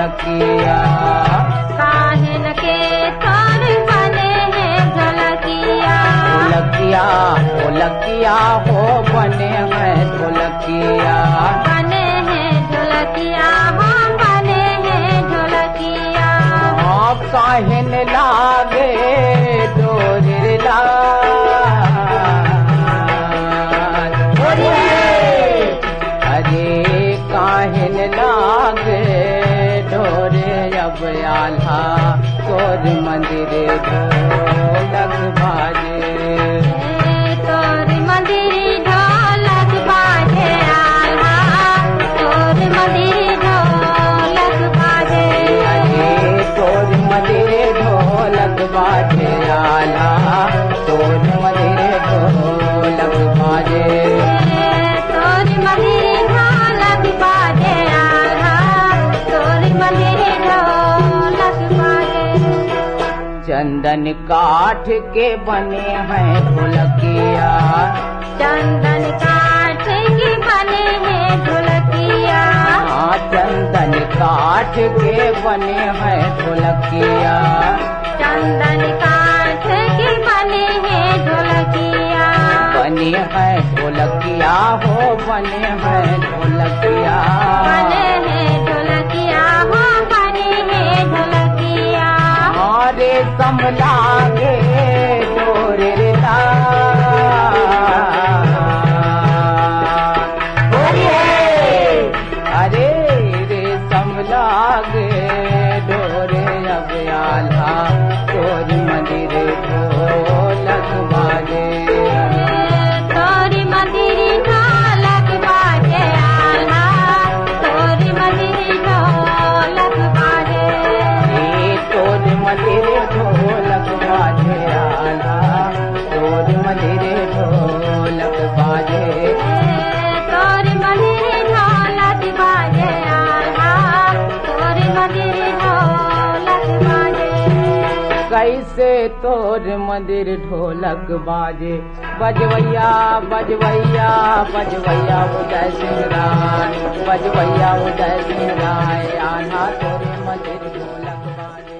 ढोलकिया। काहेन के तोर बने हैं ढोलकिया। ढोलकिया ढोलकिया हो बने हैं ढोलकिया। बने हैं ढोलकिया हो बने हैं ढोलकिया। काहेन लागे डोरे लाल। अरे काहेन लागे डोरे अब आल्हा तोर मंदिर ढोलक बाजे। तोर मंदिर ढोलक बाजे आल्हा तोर मंदिर ढोलक बाजे। तोर मंदिर ढोलक बाजे आल्हा तोर मंदिर ढोलक बाजे। तोर मंदिर ढोलक बाजे आल्हा तोर मंदिर ढोलक बाजे। चंदन काठ के बने हैं ढोलकिया। चंदन काठ के बने हैं ढोलकिया। चंदन काठ के बने हैं ढोलकिया। चंदन काठ के बने हैं ढोलकिया। बने हैं ढोलकिया हो बने हैं ढोलकिया। बने हैं ढोलकिया हो बने हैं ढोलकिया। अरे समलागे डोरे अरे रे समलागे डोरे अब आल्हा तोर मंदिर ढोलक बाजे। तोर मंदिर ढोलक बाजे आल्हा तोर मंदिर ढोलक बाजे। तोर मंदिर ढोलक बाजे आल्हा तोर मंदिर ढोलक बाजे। तोर मंदिर ढोलक बाजे आल्हा तोर मंदिर ढोलक बाजे। कैसे तोर मंदिर ढोलक बाजे बजवैया बजवैया बजवैया उदय सिंह राय। बजवैया उदय सिंह राय आना तोर मंदिर ढोलक बाजे।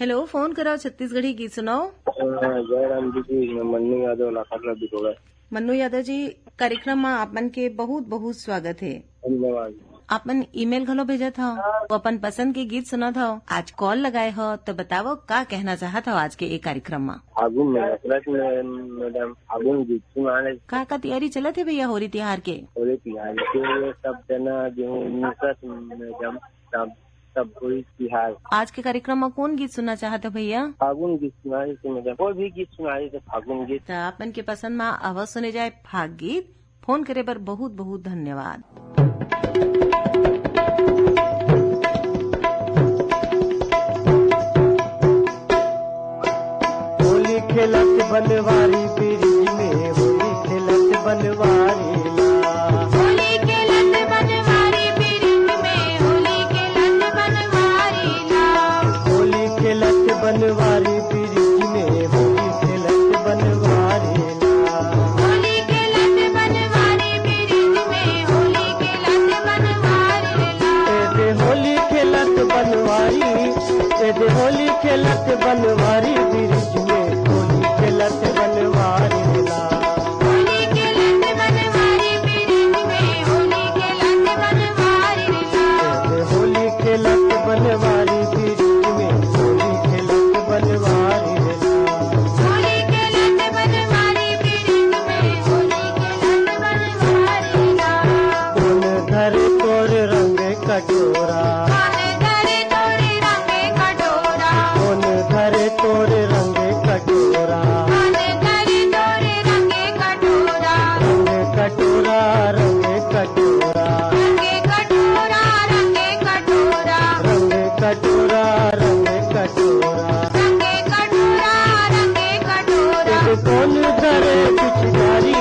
हेलो, फोन कराओ छत्तीसगढ़ी गीत सुनाओ। जयराम जी मैं मन्नू यादव लाखापरा बिटोड़ा। मन्नू यादव जी, कार्यक्रम में आपन के बहुत बहुत स्वागत है। धन्यवाद। आपन ईमेल घलो भेजा था, अपन पसंद के गीत सुना था। आज कॉल लगाए हो तो बताओ का कहना चाहत हो आज के एक कार्यक्रम में। फागुन में मैडम फागुन गीत सुनाने का तैयारी चलत है भैया होली त्योहार के? होली त्योहार के सब जना जो मैडम सब होली त्योहार। आज के कार्यक्रम में कौन गीत सुनना चाहते हो भैया? फागुन गीत सुनाए थे मैडम। कोई भी गीत सुनाए थे फागुन गीत। तो अपन के पसंद में अवश्य सुने जाए फाग गीत। फोन करे पर बहुत बहुत धन्यवाद। होली खेलत बनवारी ब्रिज में होली खेलत बनवारी होली खेलत बनवारी ब्रिज में होली खेलत बनवारी होली खेलत बनवारी ब्रिज में होली खेलत बनवारी होली खेलत बनवारी ब्रिज में होली खेलत बनवारी एदे होली खेलत बनवारी एदे होली खेलत बनवारी ब्रिज में होली खेलत बनवारी होली खेलत बनवारी ब्रिज में होली खेलत बनवारी एदे होली खेलत बनवारी ब्रिज में होली खेलत बनवारी होली खेलत बनवारी ब्रिज में होली खेलत बनवारी कौन धर तोर रंग कटोरा कौन धरे तोर रंग कटोरा कौन धरे तोर रंग कटोरा कौन धरे तोर रंग कटोरा रंग कटोरा रंग कटोरा रंग कटोरा रंग कटोरा रंग कटोरा रंग कटोरा रंग कटोरा रंग कटोरा एदे कौन धरे पिचकारी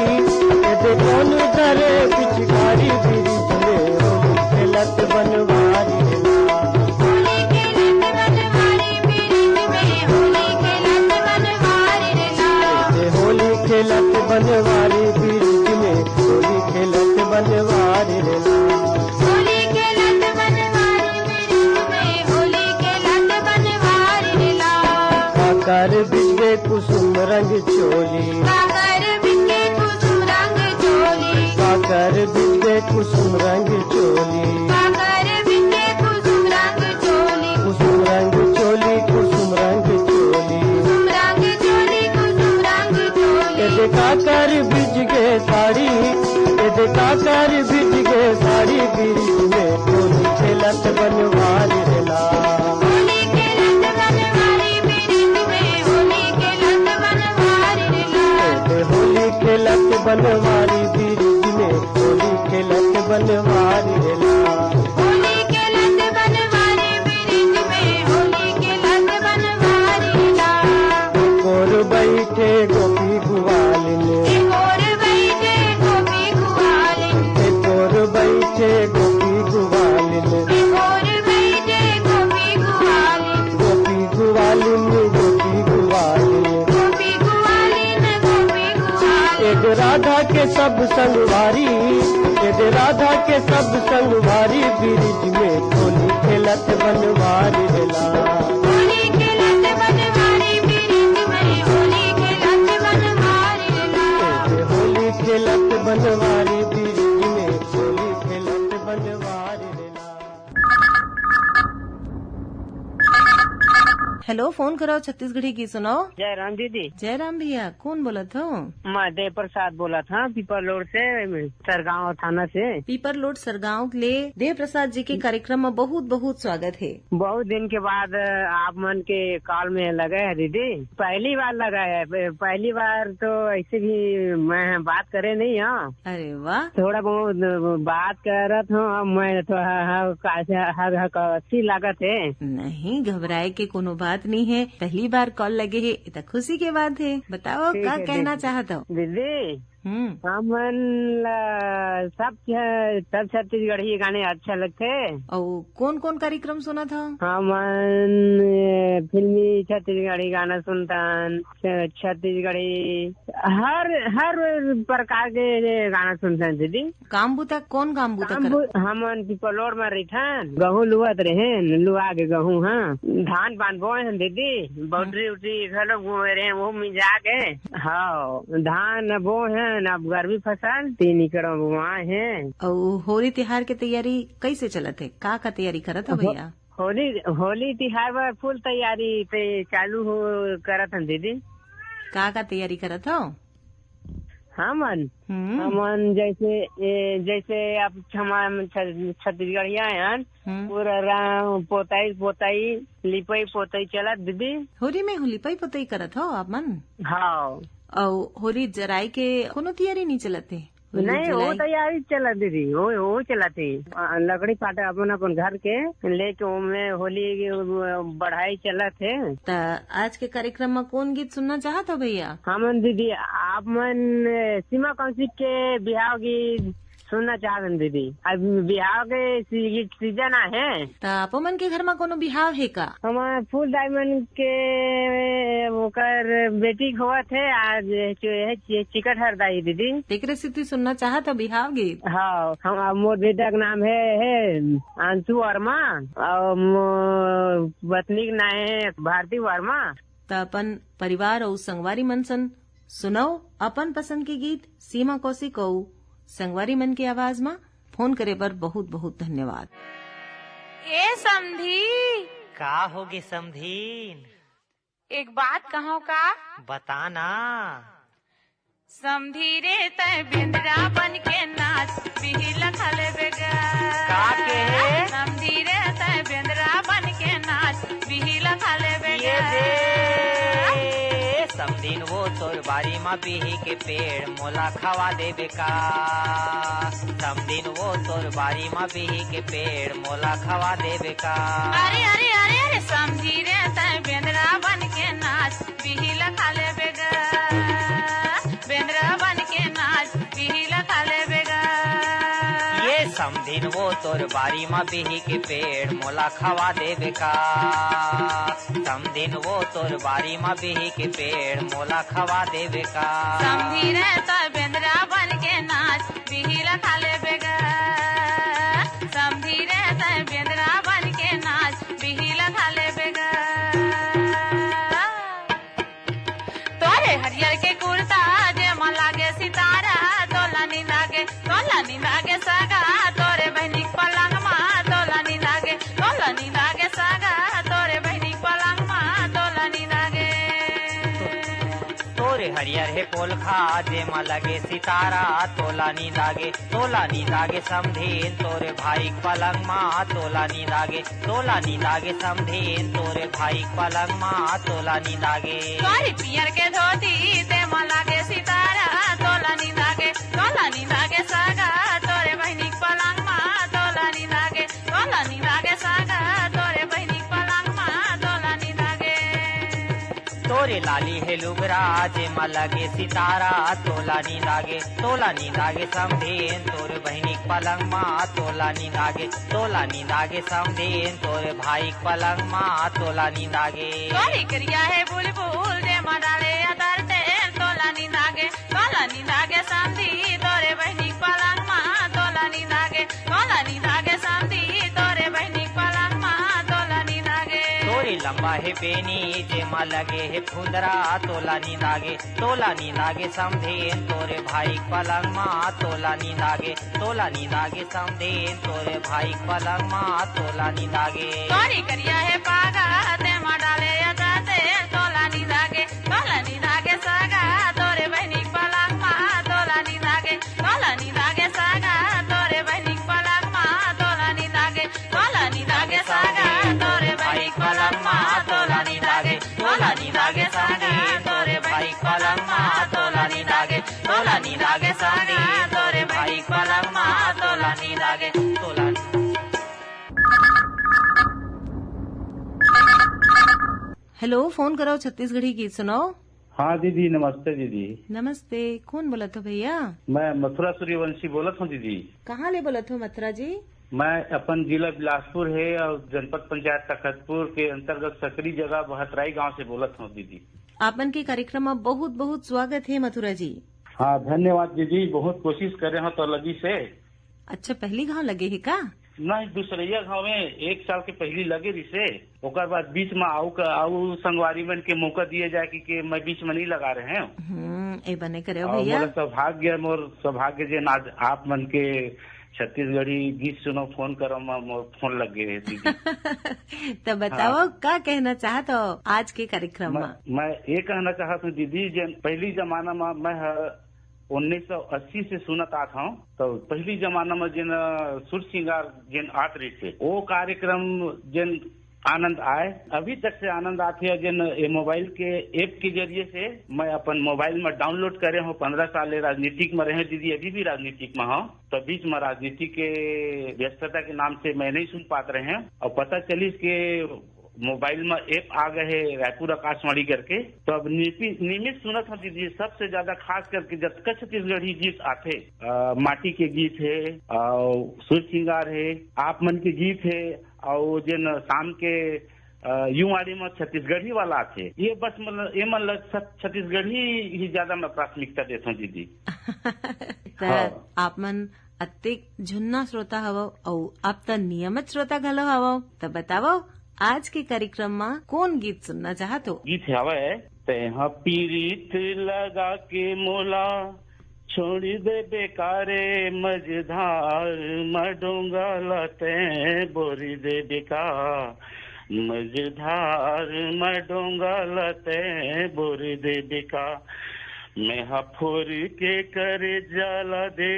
एदे कौन धरे पिचकारी ब्रिज में होली खेलत बनवारी काकर बिजगे कुसुम रंग चोली, काकर बिके कुसुम रंग चोली, काकर बिजगे कुसुम रंग चोली, काकर बिके कुसुम रंग चोली, कुसुम रंग चोली, कुसुम रंग चोली। कुसुम रंग चोली, कुसुम रंग चोली। ये काकर बिजगे साड़ी, ये काकर बिजगे साड़ी, बिरिज में होली खेलत बनवारी रेला, होली खेलत बनवारी बिरिज में, होली खेलत बनवारी रेला। होली खेलत बनवारी बिरिज में, होली खेलत बनवारी रेला। होली खेलत बनवारी बिरिज में, होली खेलत बनवारी रेला। कोर बैठे गोपी गुवालिन, एक और बैठे गोपी गुवालिन, कोर बैठे गोपी गुवालिन, एक और बैठे गोपी गुवालिन, गोपी गुवालिन, गोपी गुवालिन। गोपी गुवालिन, गोपी गुवालिन। एक राधा के सब संगवारी, एक राधा के सब संगवारी, बिरिज में होली खेलत बनवारी रेला। होली खेलत बनवारी बिरिज में, होली खेलत बनवारी रेला। होली खेलत बनवारी बिरिज में, होली खेलत बनवारी रेला। हेलो, फोन कराओ छत्तीसगढ़ी की सुनाओ। जयराम दीदी, जयराम भैया, कौन बोलत हो? मैं देव प्रसाद बोला था पीपर रोड से, सरगांव थाना से। पीपर लोड सरगांव ले देव प्रसाद जी के कार्यक्रम में बहुत बहुत स्वागत है। बहुत दिन के बाद आप मन के कॉल में लगे है दीदी, पहली बार लगा है। पहली बार तो ऐसे भी मैं बात करे नहीं हूँ, अरे वाह, थोड़ा बहुत बात करत हूँ। अब मैं तो अच्छी लागत है। नहीं घबराए के कोनो बात नहीं है, पहली बार कॉल लगे है, इतना खुशी के बात है। बताओ ठीक क्या है, कहना दीदी। चाहत हो? दीदी हम्म, सब छत्तीसगढ़ी गाने अच्छा लगते। और कौन कौन कार्यक्रम सुना था? हमन फिल्मी छत्तीसगढ़ी गाना सुनतन, छत्तीसगढ़ी हर प्रकार के गाना सुनतन दीदी। काम बुता कौन काम बुता कर? हमन पिपलोड में रहन, गहूँ लुआत रहे, लुआ के गहूँ हाँ, धान पान बोए हैं दीदी, बाउंड्री उड्री घर बोए रहे, वो मिजा के हाँ धान बो है। अब गर्मी फसल तीन एकड़ बुआए हैं। और होली त्योहार के तैयारी कैसे चलत है? का तैयारी करत हो भैया? होली तिहार पर फुल तैयारी पे चालू हो करत हन दीदी। का तैयारी करत हो? हमन जैसे अब छत्तीसगढ़िया हैं, पूरा पोताई लिपाई पोताई चलत दीदी। होली में लिपाई पोताई करत हो आप मन? हाँ, और होली जराई के कोनो तैयारी नहीं चलत है? नहीं वो तैयारी चला दीदी, वो चला थी। लकड़ी फाटा अपन अपन घर के लेके उनमें होली बढ़ाई चला थे। तो आज के कार्यक्रम में कौन गीत सुनना चाहत हो भैया? हमन दीदी आप मन सीमा कौशिक के बिहाव गीत सुनना चाहते दीदी। अब बिहाव के सीजन है, तो आप मन के घर में कोनो बिहाव है का? हमारे फुल डायमंड के ओकर बेटी हुआ थे आज चिकट हरदाई दीदी। तेकरे सिद्धि सुनना चाहत हो बिहाव गीत? हाँ, हम मोर बेटा का नाम है अंशु वर्मा और पत्नी का नाम है भारती वर्मा। तो अपन परिवार और संगवारी मन सन सुनाओ अपन पसंद के गीत। सीमा कौशिक और संगवारी मन की आवाज में फोन करे पर बहुत बहुत धन्यवाद। ए समधी, का होगे समधीन? एक बात कहो का? बताना। समधी रे तय बिंद्रा बन के नाच बिहिल खले बेगा। का के? समधी रे तय बिंद्रा बन के नाच बिहिल खले बेगा। ये दे समधीन वो तोर बारी में बिही के पेड़ मोला खवा देबे का। समधीन वो तोर बारी में बिही के पेड़ मोला खवा देबे का। अरे अरे अरे अरे समधी रे तय बिंद्रा बन के नाच बिहिल खले बेगा। बिंद्रा बन के नाच बिहिल खले बेगा। ये समधीन वो तोर बारी में बिही के पेड़ मोला खवा देबे का। समधीन वो तोर बारी में बिही के पेड़ मोला खवा देबे का। समधी रे तय बिंद्रा बन के नाच बिहिल खले बेगा। समधी रे तय बिंद्रा बन के नाच बिहिल खले बेगा। नारियर है पोलखा जेमा लगे सितारा तोला नींद आगे समधीन तोरे भाई पलंग माँ तोला नींद आगे समधीन तोरे भाई पलंग माँ तोला नींद आगे तोरी पियर के धोती ते लागे सितारा तोला नींद आगे सागा तोरे बहनी पलंग माँ तोला नींद आगे सागा तोरे बहनी पलंग माँ तोला नींद आगे तोरे लाली है लुगरा जेमा लगे सितारा तोला नींद आगे समधीन तोरे बहनी पलंग माँ तोला नींद आगे समधीन तोरे भाई पलंग माँ तोला नींद आगे तोरी क्रिया है बुलबुल जेमा डाले अदर तेल तोला नींद आगे समधी तोरे बहनी पलंग माँ तोला नींद आगे समधी तोरे बहनी पलंग माँ तोला नींद आगे तोरे लंबा है बेनी जेमा लगे है फुंदरा तोला नींद आगे समधीन तोरे भाई पलंग माँ तोला नींद आगे समधीन तोरे भाई पलंग माँ तोला नींद आगे तोरी करिया है पागा तेमा डाले अदाते तोला नींद आगे सागा तोरे बहनी पलंग माँ तोला नींद आगे सागा तोरे बहनी पलंग माँ तोला नींद आगे सागा तोरे बहनी पलंग माँ तोला नींद आगे सागा तोरे भाई पलंग माँ तोला नींद आगे सागा तोरे भाई पलंग माँ तोला नींद आगे हेलो, फोन कराओ छत्तीसगढ़ी गीत सुनाओ। हाँ दीदी, नमस्ते दीदी। नमस्ते, कौन बोला था भैया? मैं मथुरा सूर्यवंशी बोलत हूँ दीदी। कहाँ ले बोला था मथुरा जी? मैं अपन जिला बिलासपुर है और जनपद पंचायत तखतपुर के अंतर्गत सकरी जगह बहतराई गांव से बोलत हूँ दीदी। आपन के कार्यक्रम में बहुत बहुत स्वागत है मथुरा जी। हाँ धन्यवाद दीदी, बहुत कोशिश कर रहे हो तो लगी से। अच्छा, पहली गाँव लगे है का? नहीं, दूसरिया गाँव में 1 साल के पहली लगे रिसे, ओकर बाद बीच में आऊ संगवारी बन के मौका दिए जाए कि मैं बीच में नहीं लगा रहे हैं। ए बने करे भैया। मोर सौभाग्य जे आज आप मन के छत्तीसगढ़ी गीत सुनो फोन करो, मोर फोन लग गए दीदी। तो बताओ क्या कहना चाहत हो आज के कार्यक्रम में? मैं ये कहना चाहता हूँ दीदी, पहली जमाना में मैं 1980 से सुनत आता हूँ, तो पहली जमाना में जिन सुर श्रृंगार जिन आत रही थे वो कार्यक्रम जिन आनंद आए, अभी तक से आनंद आते है। जिन मोबाइल के ऐप के जरिए से मैं अपन मोबाइल में डाउनलोड करे हूँ। 15 साल राजनीतिक में रहे दीदी, अभी भी राजनीतिक में हूँ, तो बीच में राजनीति के व्यस्तता के नाम से मैं नहीं सुन पाते रहे हैं। और पता चली के मोबाइल में ऐप आ गए है रायपुर आकाशवाणी करके, तो अब नियमित सुनत हूँ दीदी। सबसे ज्यादा खास करके जब छत्तीसगढ़ी गीत आते, माटी के गीत है और सुर श्रृंगार है, आप मन के गीत है और जिन शाम के युवाड़ी में छत्तीसगढ़ी वाला आते, ये बस मतलब ये मतलब छत्तीसगढ़ी ही ज्यादा मैं प्राथमिकता देता हूँ दीदी। हाँ। आप मन अत्यधिक झुन्ना श्रोता हवो और आप तो नियमित श्रोता घलो हवो, तो बताओ आज के कार्यक्रम में कौन गीत सुनना चाहते हो? गीत है तेहा पीरित लगा के मोला छोड़ दे बेकारे मझधार मडोंगा लते बोरी दे बेका मझधार मडोंगा लते बोरी दे बेका मैं फोर के करे जाला दे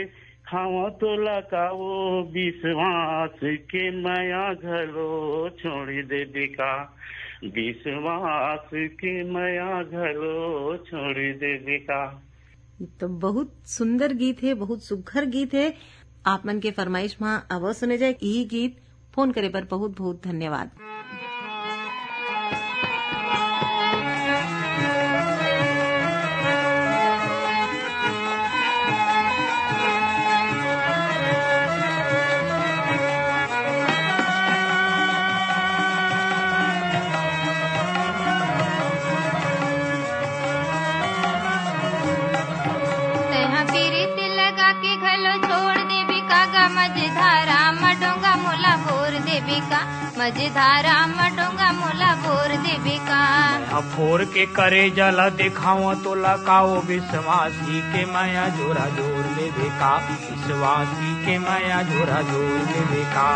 खावा तो लगाओ विश्वास के माया घलो छोड़ दे बेका विश्वास के माया घलो छोड़ दे बेका। तो बहुत सुंदर गीत है, बहुत सुघर गीत है। आप मन के फरमाइश में अब सुने जाए यही गीत। फोन करे पर बहुत बहुत धन्यवाद। मझधारा मडोंगा मोला बोर देबे का अफोर के करे जला दिखाओ तो लगाओ विश्वासी के माया जोरा जोर लेबे का विश्वासी के माया जोरा जोर लेबे का।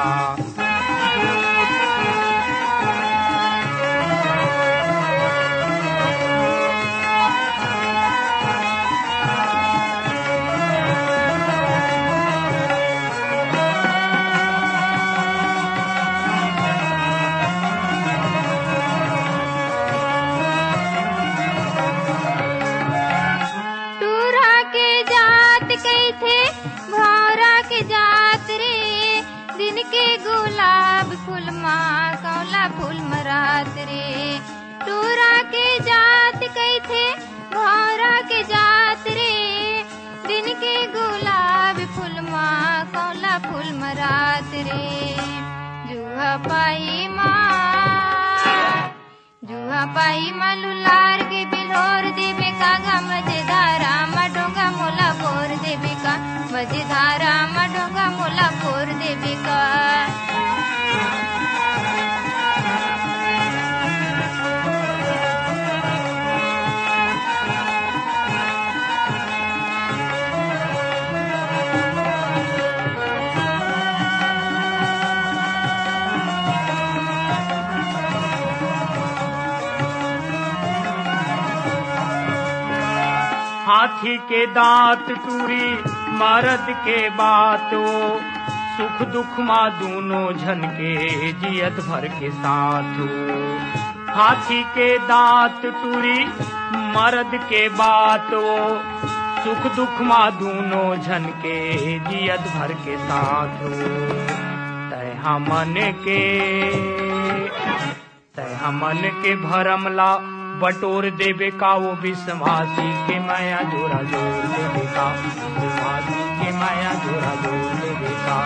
फूलमा कौला फूल मरात रे। टूरा के जात कई थे भौरा के जात रे। दिन के गुलाब फूलमा कौला फूल मरात रे। जुहा पाई माँ लुलार के बिलोर देवे कागा मजेदारा मडोंगा मोला बोर देवे का। मजेदारा मडोंगा मोला बोर देवे का। हाथी के दांत टूरी मर्द के बात वो सुख दुख माँ दोनों झन के जियत भर के साथ हो। हाथी के दांत टूरी मर्द के बात वो सुख दुख माँ दोनों झन के जियत भर के साथ हो। तैहा मन के भरमला बटोर देवे का वो विश्वासी के माया जोरा जोर देवे का। विश्वासी के माया जोरा जोर देवे का।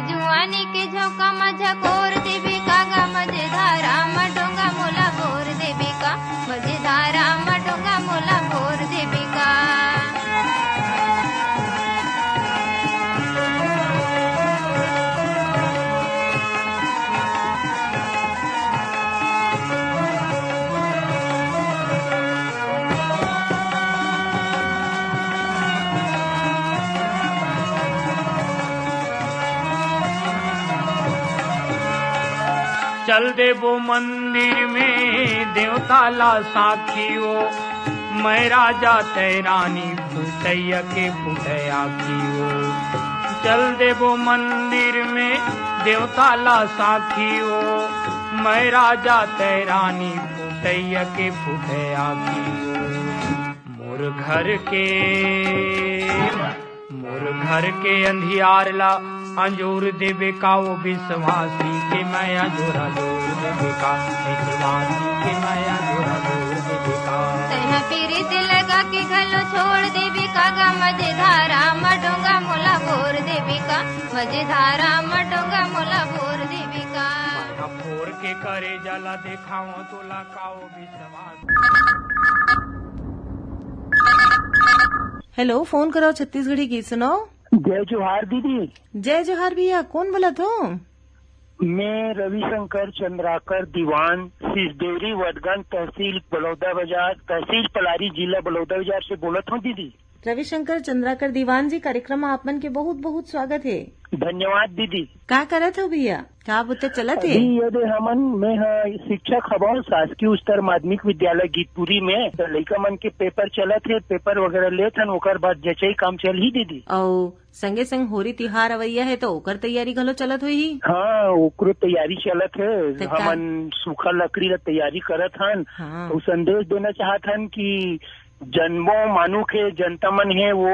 जुआनी के झोंका मझकोर देवी कागा मजेदारा मडोंगा मोला बोर देवी का। मजेदारा मडोंगा मोला बोर देवी का। चल देवो मंदिर में देवता ला साखियो। मैं राजा तैरानी फुटैया के फुटैया कियो। चल देवो मंदिर में देवता ला साखियो। मैं राजा तैरानी फुटैया के फुटैया कियो। मोर घर के अंधियार ला अंजोर देवे का वो विश्वासी के माया जोरा जोर देवे का। विश्वासी के माया जोरा जोर देवे का। तैहा पीरित लगा के घलो छोड़ देवी कागा मजेदारा मडोंगा मोला बोर देवी का। मजेदारा मडोंगा मोला बोर देवी का। माया फोर के करे जला देखाओ तोला का वो विश्वास। हेलो, फोन करो छत्तीसगढ़ी गीत सुनो। जय जोहार दीदी। जय जोहार भैया, कौन बोला तो? मैं रविशंकर चंद्राकर दीवान सिसदेवरी वडगन तहसील बलौदा बाजार तहसील पलारी जिला बलौदा बाजार से बोलत हूँ दीदी। रविशंकर चंद्राकर दीवान जी, कार्यक्रम आपन के बहुत बहुत स्वागत है। धन्यवाद दीदी। का करत हो भैया? का बुते चलत है? यदि हमन मैं शिक्षक हवा शासकीय उच्चतर माध्यमिक विद्यालय गीतपुरी में लड़का मन के पेपर चलत है। पेपर वगैरह लेत हन, ओकर बाद जचई काम चल ही दीदी। और संगे संग होरी तिहार अवैया है तो ओकर तैयारी घलो चलत हुई। हाँ, ओकरो तैयारी चलत है। हमन सूखा लकड़ी ला तैयारी करत हन। हाँ। तो संदेश देना चाहत हन कि जन्मो मानु के जनता मन है वो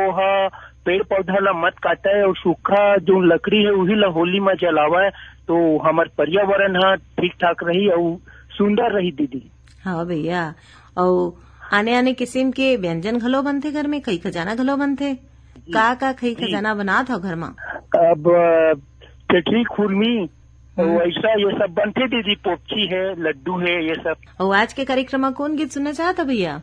पेड़ पौधा ला मत काटे और सूखा जो लकड़ी है वही ला होली में जलावे तो हमार पर्यावरण ठीक ठाक रही और सुंदर रही दीदी। हाँ भैया, और आने आने किस्म के व्यंजन घलो बनते घर में, कई खजाना घलो बनते। का कई खजाना बना था घर में? अब चटनी खुरमी वैसा ये सब बनते दीदी। पोपची है, लड्डू है, ये सब। और आज के कार्यक्रम में कौन गीत सुनना चाहता भैया?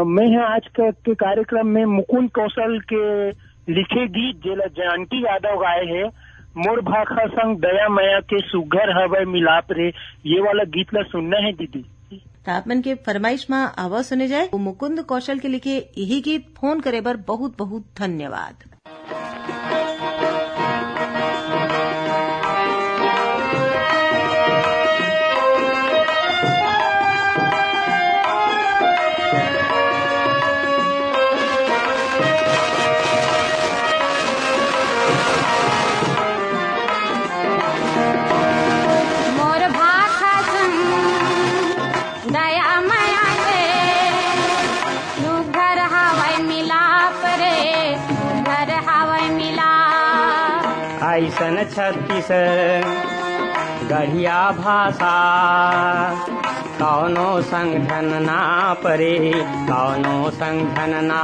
मैं आज के कार्यक्रम में मुकुंद कौशल के लिखे गीत जेला जानकी यादव गाए है, मोर भाखा संग दया माया के सुघर हवय मिलाप रे, ये वाला गीत ला सुनना है दीदी। तापमन के फरमाइश में आवाज सुने जाए। वो मुकुंद कौशल के लिखे यही गीत फोन करे बर बहुत बहुत धन्यवाद। ऐसन छत्तीस गढ़िया भाषा कौनो संगठन ना परे, कौनो संगठन ना।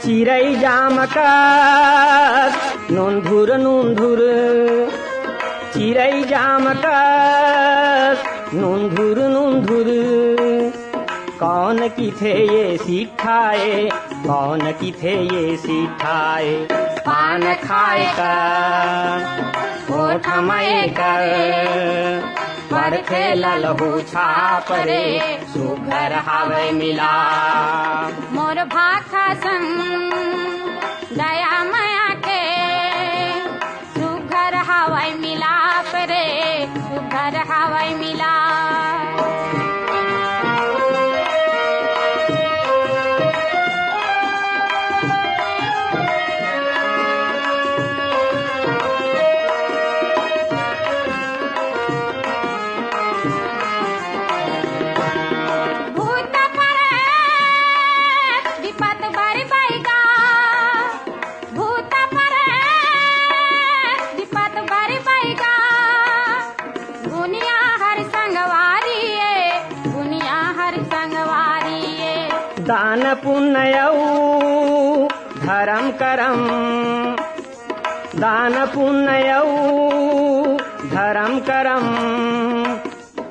चिरई जामकस नूंधुर नूंधुर, चिरई जामकस नूंधुर नूंधुर, कौन की थे ये सिखाए, कौन की थे ये सिखाए। पान खाए कर होठ मय कर, परखे ललहू छापरे, सुघर हवे मिला। मोर भाखा संग दया माया के सुघर हवाई मिलाप रे, सुघर हवाई मिला। दान पुण्यऊ धर्म करम, दान पुण्यऊ धर्म करम,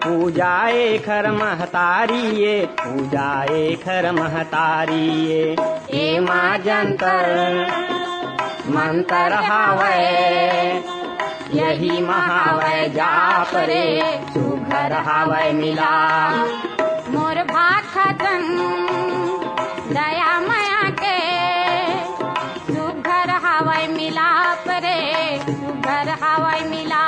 पूजाए खर महतारिये, पूजाए खर महतारिये। ए माँ जंतर मंतर हावै, यही महावै जाप रे, सुघर हावै मिला। मोर भाखा संग दया माया के सुघर हवाई मिलाप रे, सुघर हवाई मिला।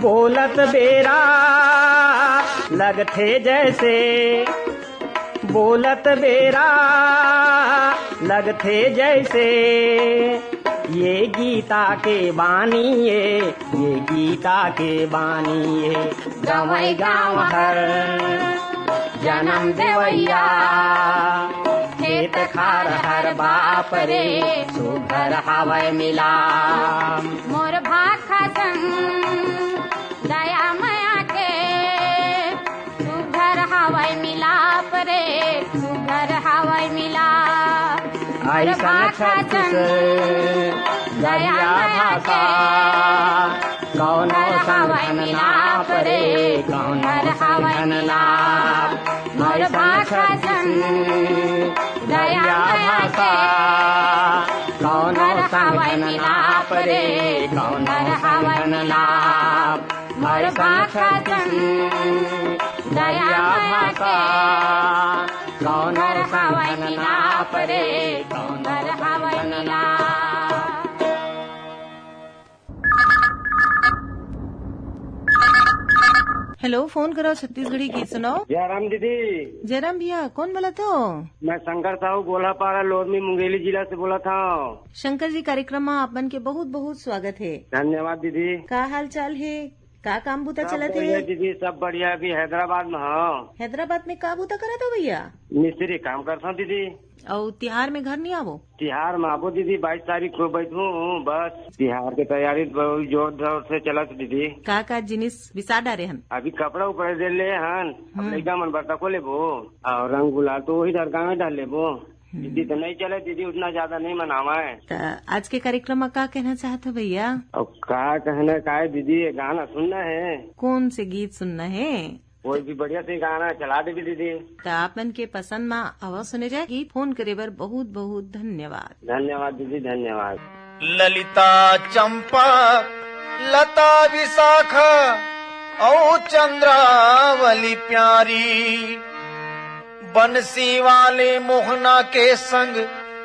बोलत बेरा लगथे जैसे, बोलत बेरा लगथे जैसे, ये गीता के बानी ये गीता के बानी ये। गाँव गाँव हर जन्म देवैया, खेत खार हर बाप रे, सुघर हवै मिला। मोर भाखा संग दया माया के सुघर हवै हवाई मिलाप रे सुघर हवाई मिलाप ऐसा छत्तीस दरिया भाषा कौनो संघन नाप रे कौनो संघन नाप ऐसा छत्तीस दरिया भाषा कौनो संघन नाप रे कौनो संघन नाप ऐसा छत्तीस दरिया भाषा कौनो संघन नाप रे कौनो संघन नाप। हेलो, फोन करो छत्तीसगढ़ी गीत सुनाओ। जयराम दीदी। जयराम भैया, कौन बोला तो? मैं शंकर साहू गोलापारा लोरमी मुंगेली जिला से बोला था। शंकर जी, कार्यक्रम में आपन के बहुत बहुत स्वागत है। धन्यवाद दीदी। का हाल चाल है? का काम बूता चलत बढ़िया है? दीदी, सब बढ़िया। अभी हैदराबाद में हाँ। हैदराबाद में का बूता करा था भैया? मिस्त्री काम करता हूँ दीदी। और तिहार में घर नहीं आवो? तिहार में आबो दीदी, 22 तारीख को बैठू। बस तिहार की तैयारी बहुत जोर जोर से चला दीदी। का जिनिस विसा डारे हन? अभी कपड़ा उपड़ा दे ले हन, लड़का मन बर्ता को लेबो और रंग गुलाल तो वही दरगाह में डाल लेबो। दीदी तो नहीं चले दीदी, उतना ज्यादा नहीं मनावा है। आज के कार्यक्रम में का कहना चाहते हो भैया? अब का कहना का है दीदी, गाना सुनना है। कौन से गीत सुनना है? कोई भी बढ़िया से गाना चला दे दीदी। तो आपन के पसंद में आवाज सुने जाएगी। फोन करे बर बहुत बहुत धन्यवाद। धन्यवाद दीदी, धन्यवाद। ललिता चंपा लता विशाखा औ चंद्रावली प्यारी, बंसी वाले मोहना के संग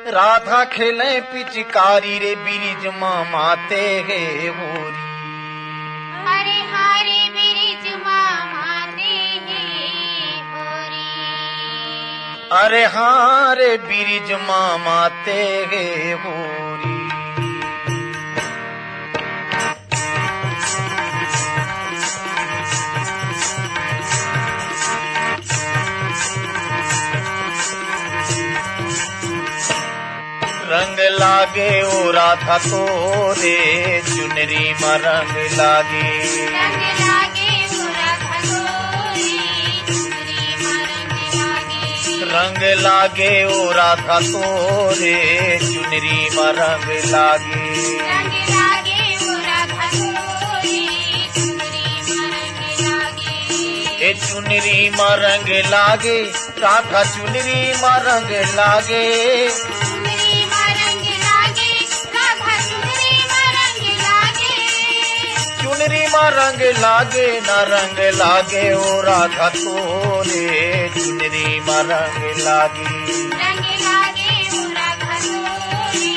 राधा खेले पिचकारी रे बिरिज मामा ते हे होरी। हरे हरे बिरिज मामा ते हे होरी। अरे हाँ रे बिरिज मामा ते हे होरी। रंग लागे ओ राधा तोरे चुनरी में रंग लागे। रंग लागे ओ राधा तोरे चुनरी में रंग लागे। रंग लागे ओ राधा तोरे चुनरी में रंग लागे। रंग लागे ओ राधा तोरे चुनरी में रंग लागे। ए चुनरी में रंग लागे, राधा चुनरी में रंग लागे। चुनरी में रंग लागे न रंग लागे ओ राधा तोरे चुनरी में रंग लागे। रंग लागे ओ राधा तोरे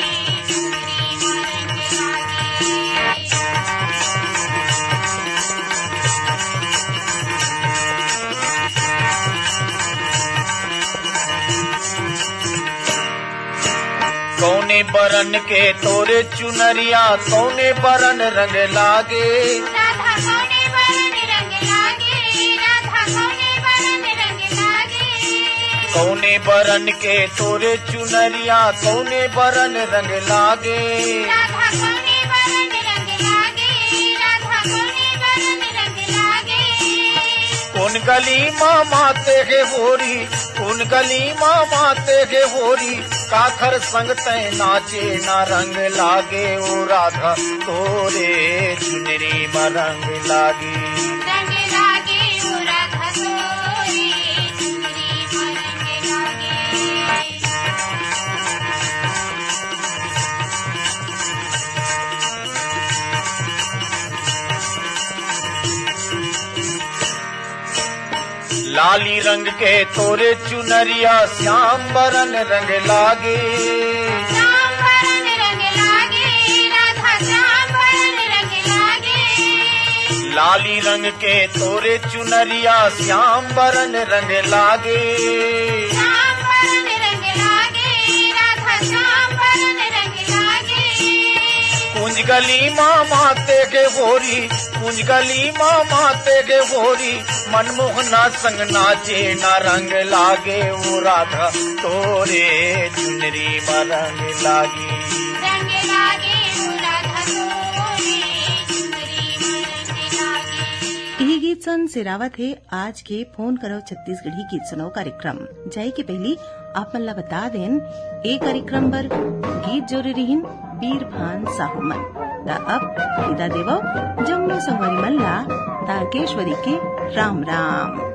चुनरी में रंग लागे। कौने बरन के तोरे चुनरिया कौने बरन रंग लागे। राधा कौने बरन रंग लागे, राधा कौने बरन रंग लागे। कौने बरन के तोरे चुनरिया कौने बरन रंग लागे। राधा कौने बरन रंग लागे, राधा कौने बरन रंग लागे। कौन गली माँ माते के होरी, कौन गली माँ माते के होरी, काखर संग तय नाचे ना रंग लागे ओ राधा तोरे चुनरी में रंग लागे। रंग लागे ओ राधा तोरे चुनरी में रंग लागे। लाली रंग के तोरे चुनरिया श्याम बरन रंग लागे। श्याम बरन रंग लागे, राधा श्याम बरन रंग लागे। लाली रंग के तोरे चुनरिया श्याम बरन रंग लागे। श्याम बरन रंग लागे, राधा श्याम बरन रंग लागे। कुंज गली माँ माते के होरी, कुंज गली माँ माते के होरी, मनमोहना संग नाचे ना रंग लागे वो राधा तोरे चुनरी में रंग लागे। रंग लागे ओ राधा तोरे चुनरी में रंग लागे। यही गीत गीत सन सिरावत है आज के फोन करो छत्तीसगढ़ी गीत सुनो कार्यक्रम। जाए के पहली आप मन ला बता देन ए कार्यक्रम बर गीत जोरी रहीन बीर भान साहू मन। ता अब विदा देवो जमुना संगवारी मन ला तारकेश्वरी के राम राम।